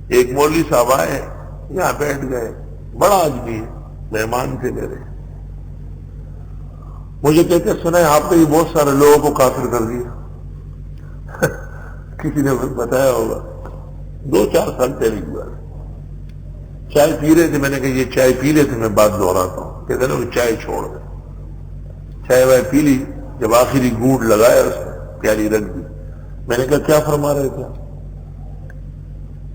ایک مولوی صاحب آئے یہاں بیٹھ گئے، بڑا آدمی ہے، مہمان تھے میرے، مجھے کہتے سنا ہے آپ نے یہ بہت سارے لوگوں کو کافر کر دیا کسی نے بتایا ہوگا، 2-4 سال پہلے کی بات، چائے پی رہے تھے، میں نے کہا یہ چائے پی لیتے، میں بات دہراتا ہوں، کہتے نا وہ چائے چھوڑ دیں، چائے وائے پی لی، جب آخری گھونٹ لگایا اس نے پیالی رکھ دی، میں نے کہا کیا فرما رہے تھے؟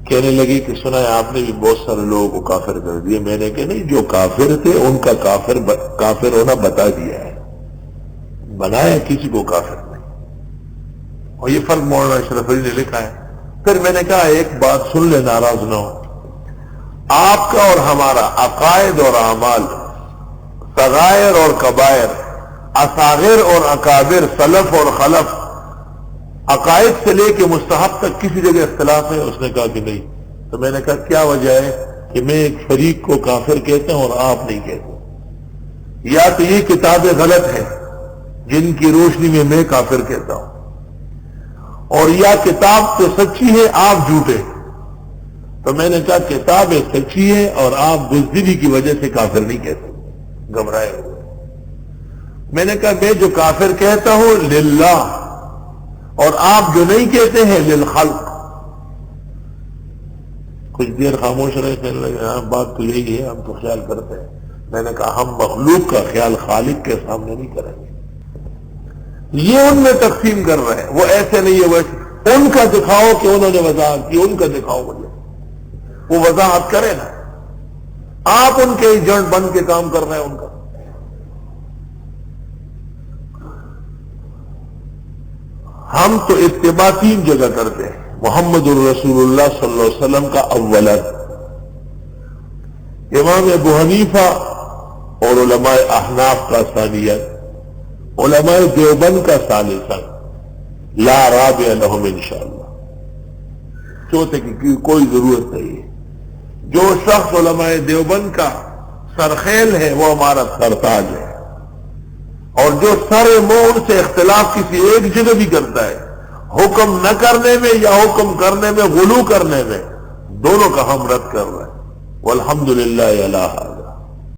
کہنے لگے کہ سنا ہے آپ نے بھی بہت سارے لوگوں کو کافر کر دیا۔ میں نے کہا نہیں، جو کافر تھے ان کا کافر ہونا بتا دیا ہے، بنایا کسی کو کافر نہیں، اور یہ فرق مولانا اشرف علی نے لکھا ہے۔ پھر میں نے کہا ایک بات سن لے، ناراض نہ ہو، آپ کا اور ہمارا عقائد اور اعمال، صغائر اور کبائر، اصاغر اور اکابر، سلف اور خلف، عقائد سے لے کے مستحب تک کسی جگہ اختلاف ہے؟ اس نے کہا کہ نہیں۔ تو میں نے کہا کیا وجہ ہے کہ میں ایک فریق کو کافر کہتا ہوں اور آپ نہیں کہتے؟ یا تو یہ کتابیں غلط ہیں جن کی روشنی میں کافر کہتا ہوں، اور یا کتاب تو سچی ہے، آپ جھوٹے۔ تو میں نے کہا کتاب سچی ہے اور آپ بزدلی کی وجہ سے کافر نہیں کہتے، گھبرائے ہوئے۔ میں نے کہا میں جو کافر کہتا ہوں للہ، اور آپ جو نہیں کہتے ہیں للخلق۔ کچھ دیر خاموش رہے، کہنے لگے ہاں بات تو یہی ہے، ہم تو خیال کرتے ہیں۔ میں نے کہا ہم مخلوق کا خیال خالق کے سامنے نہیں کریں گے۔ یہ ان میں تقسیم کر رہے ہیں، وہ ایسے نہیں ہے ویسے، ان کا دکھاؤ کہ انہوں نے وضاحت کی، ان کا دکھاؤ مجھے، وہ وضاحت کرے نا، آپ ان کے ایجنٹ بن کے کام کر رہے ہیں ان کا۔ ہم تو اتباع 3 جگہ کرتے ہیں، محمد الرسول اللہ صلی اللہ علیہ وسلم کا اولا، امام ابو حنیفہ اور علماء احناف کا ثانیہ، علماء دیوبند کا ثالثا، لا رابع لہم انشاءاللہ، چوتھے کی کوئی ضرورت نہیں ہے۔ جو شخص علماء دیوبند کا سرخیل ہے وہ ہمارا سرتاج ہے، اور جو سر مون سے اختلاف کسی ایک جگہ بھی کرتا ہے، حکم نہ کرنے میں یا حکم کرنے میں غلو کرنے میں، دونوں کا ہم رد کر رہے ہیں، والحمدللہ الہ